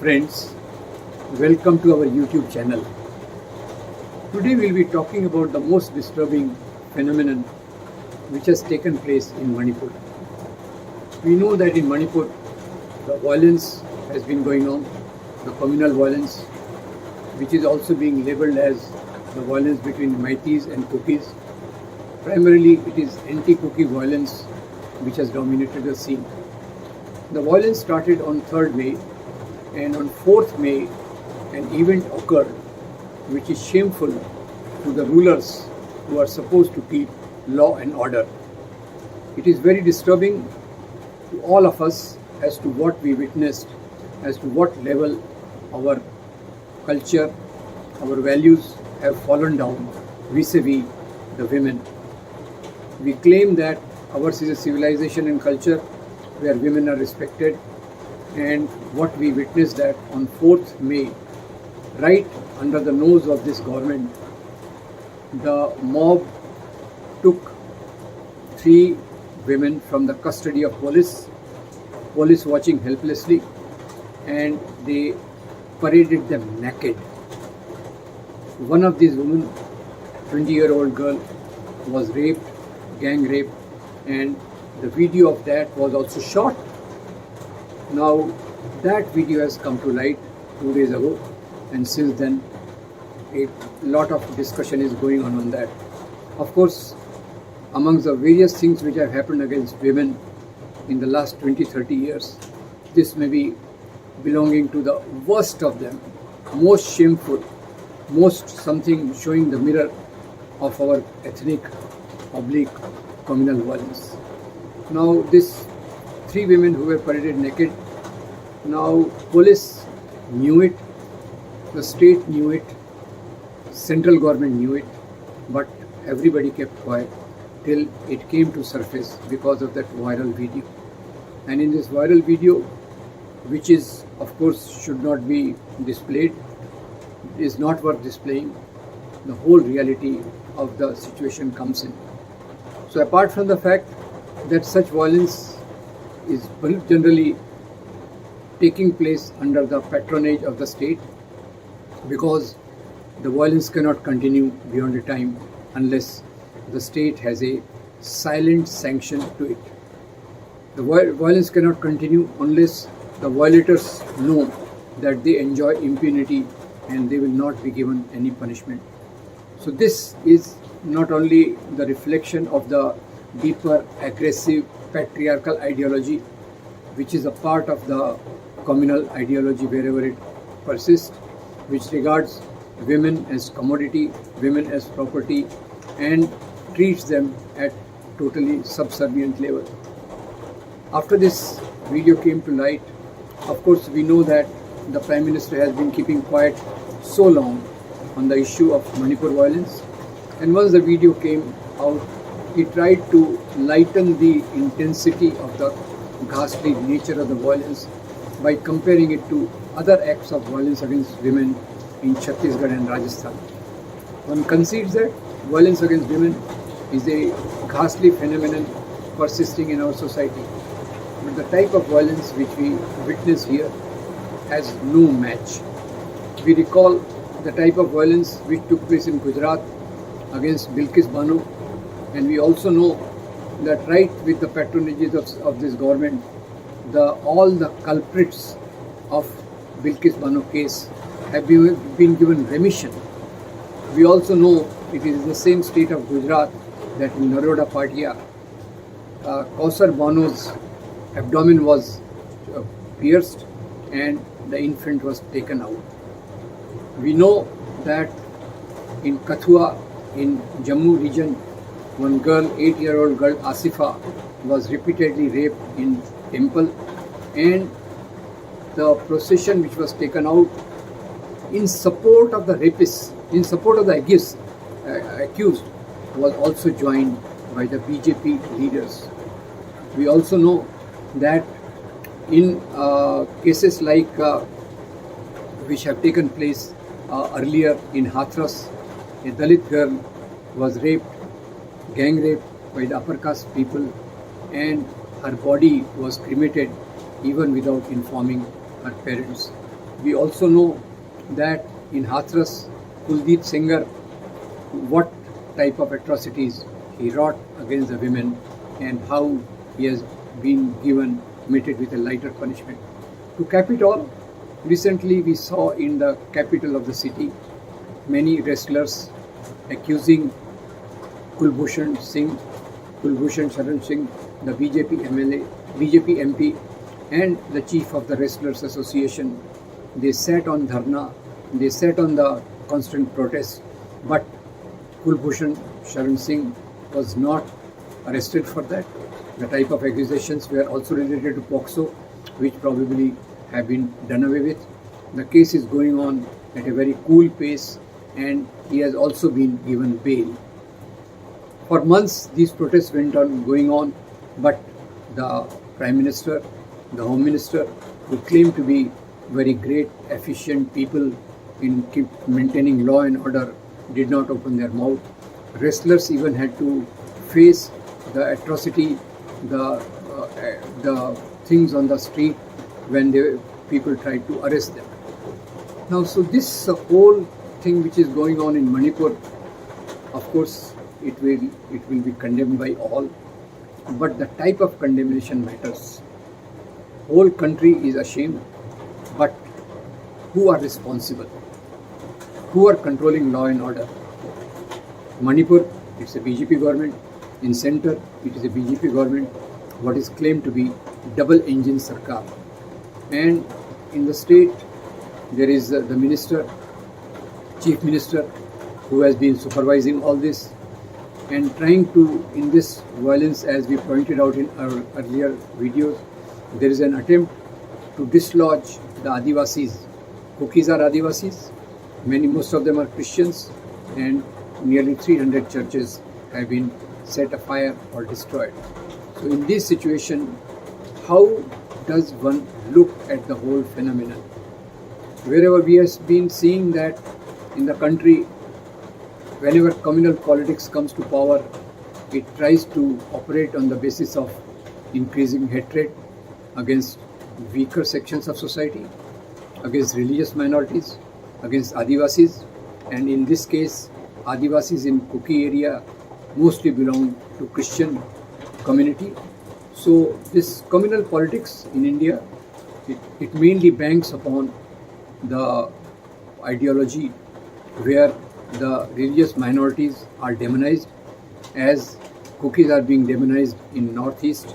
friends, welcome to our YouTube channel. Today we will be talking about the most disturbing phenomenon which has taken place in Manipur. We know that in Manipur the violence has been going on, the communal violence, which is also being labelled as the violence between Meiteis and Kukis. Primarily it is anti-Kuki violence which has dominated the scene. The violence started on 3rd May, and on 4th May an event occurred which is shameful to the rulers who are supposed to keep law and order. It is very disturbing to all of us as to what we witnessed, as to what level our culture, our values have fallen down vis-a-vis the women. We claim that ours is a civilization and culture where women are respected, and what we witnessed that on 4th May, right under the nose of this government, the mob took 3 women from the custody of police watching helplessly, and they paraded them naked. One of these women, 20-year-old girl, was raped, gang raped, and the video of that was also shot. Now that video has come to light 2 days ago, and since then a lot of discussion is going on that. Of course, amongst the various things which have happened against women in the last 20-30 years, this may be belonging to the worst of them, most shameful, most something showing the mirror of our ethnic, public, communal violence. Now these 3 women who were paraded naked, now police knew it, the state knew it, central government knew it, but everybody kept quiet till it came to surface because of that viral video. And in this viral video, which is of course should not be displayed, is not worth displaying, the whole reality of the situation comes in. So apart from the fact that such violence is generally taking place under the patronage of the state, because the violence cannot continue beyond a time unless the state has a silent sanction to it. The violence cannot continue unless the violators know that they enjoy impunity and they will not be given any punishment. So this is not only the reflection of the deeper, aggressive, patriarchal ideology, which is a part of the communal ideology wherever it persists, which regards women as commodity, women as property, and treats them at totally subservient level. After this video came to light, of course we know that the Prime Minister has been keeping quiet so long on the issue of Manipur violence, and once the video came out, he tried to lighten the intensity of the ghastly nature of the violence by comparing it to other acts of violence against women in Chhattisgarh and Rajasthan. One concedes that violence against women is a ghastly phenomenon persisting in our society, but the type of violence which we witness here has no match. We recall the type of violence which took place in Gujarat against Bilkis Bano, and we also know that right with the patronages of this government, all the culprits of Bilkis Bano case have been given remission. We also know it is the same state of Gujarat that in Naroda Patia, Kausar Bano's abdomen was pierced and the infant was taken out. We know that in Kathua, in Jammu region, one girl, 8-year-old girl Asifa, was repeatedly raped in temple, and the procession which was taken out in support of the rapists, in support of the accused, was also joined by the BJP leaders. We also know that in cases like which have taken place earlier in Hathras, a Dalit girl was raped, gang raped by the upper caste people, and her body was cremated even without informing her parents. We also know that in Hathras, Kuldeep Sengar, what type of atrocities he wrought against the women and how he has been meted with a lighter punishment. To cap it all, recently we saw in the capital of the city many wrestlers accusing Kulbhushan Sharan Singh, the BJP MP, and the chief of the Wrestlers Association. They sat on dharna, they sat on the constant protest, but Kulbhushan Sharan Singh was not arrested for that. The type of accusations were also related to POXO, which probably have been done away with. The case is going on at a very cool pace, and he has also been given bail. For months, these protests went on going on, but the Prime Minister, the Home Minister, who claimed to be very great, efficient people in maintaining law and order, did not open their mouth. Wrestlers even had to face the atrocity, the things on the street when people tried to arrest them. Now, so this whole thing which is going on in Manipur, of course, it will be condemned by all, but the type of condemnation matters. Whole country is ashamed, but who are responsible? Who are controlling law and order? Manipur, it's a BJP government. In center, it is a BJP government, what is claimed to be double engine Sarkar. And in the state, there is the minister, chief minister, who has been supervising all this and trying to, in this violence, as we pointed out in our earlier videos, there is an attempt to dislodge the Adivasis. Cookies are Adivasis, most of them are Christians, and nearly 300 churches have been set afire or destroyed. So in this situation, how does one look at the whole phenomenon? Wherever we have been seeing that in the country, whenever communal politics comes to power, it tries to operate on the basis of increasing hatred against weaker sections of society, against religious minorities, against Adivasis, and in this case, Adivasis in Kuki area mostly belong to Christian community. So this communal politics in India, it mainly banks upon the ideology where the religious minorities are demonized, as Kukis are being demonized in Northeast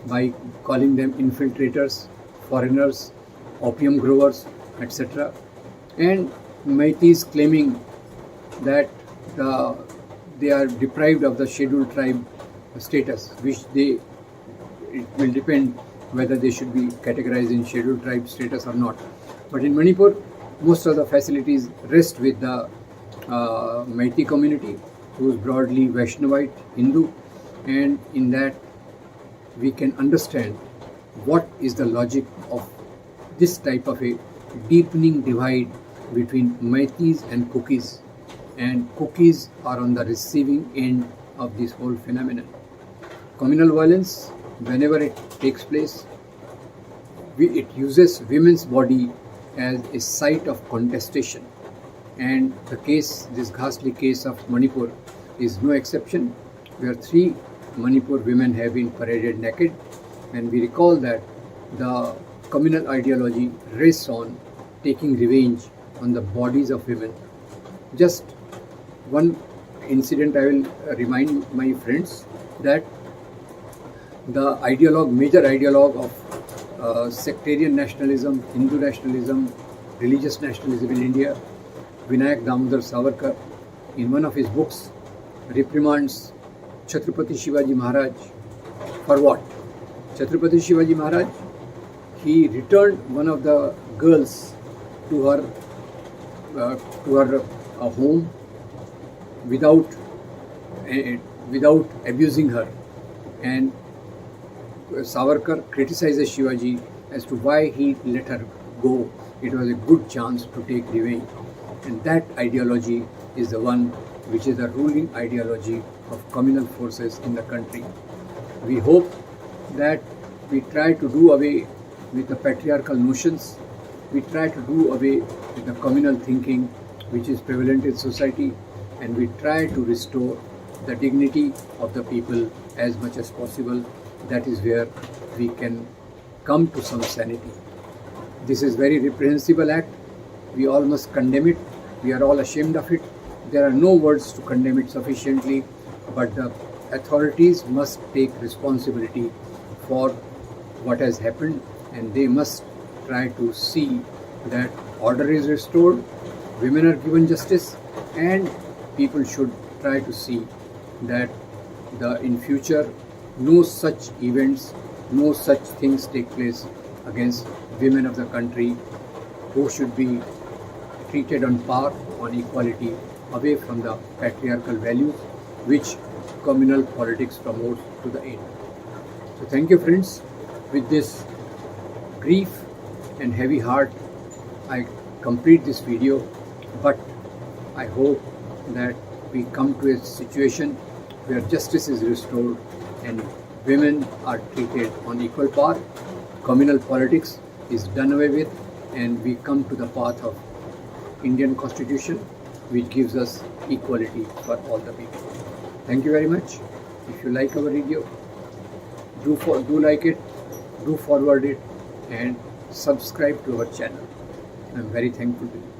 by calling them infiltrators, foreigners, opium growers, etc. And Meiteis claiming that they are deprived of the scheduled tribe status, which it will depend whether they should be categorized in scheduled tribe status or not. But in Manipur, most of the facilities rest with the Meitei community, who is broadly Vaishnavite Hindu, and in that we can understand what is the logic of this type of a deepening divide between Meiteis and Kukis, and Kukis are on the receiving end of this whole phenomenon. Communal violence, whenever it takes place, it uses women's body as a site of contestation, and this ghastly case of Manipur is no exception, where 3 Manipur women have been paraded naked, and we recall that the communal ideology rests on taking revenge on the bodies of women. Just one incident I will remind my friends, that the major ideologue of sectarian nationalism, Hindu nationalism, religious nationalism in India, Vinayak Damodar Savarkar, in one of his books, reprimands Chhatrapati Shivaji Maharaj for what? Chhatrapati Shivaji Maharaj, he returned one of the girls to her home without abusing her, and Savarkar criticizes Shivaji as to why he let her go. It was a good chance to take revenge, and that ideology is the one which is the ruling ideology of communal forces in the country. We hope that we try to do away with the patriarchal notions we try to do away with the communal thinking which is prevalent in society, and we try to restore the dignity of the people as much as possible. That is where we can come to some sanity. This is very reprehensible act. We all must condemn it. We are all ashamed of it. There are no words to condemn it sufficiently, but the authorities must take responsibility for what has happened, and they must try to see that order is restored, women are given justice, and people should try to see that in future no such events, no such things take place against women of the country, who should be treated on par, on equality, away from the patriarchal values which communal politics promotes to the end. So thank you, friends. With this grief and heavy heart, I complete this video, but I hope that we come to a situation where justice is restored and women are treated on equal par, communal politics is done away with, and we come to the path of Indian Constitution, which gives us equality for all the people. Thank you very much. If you like our video, do like it, do forward it, and subscribe to our channel. I am very thankful to you.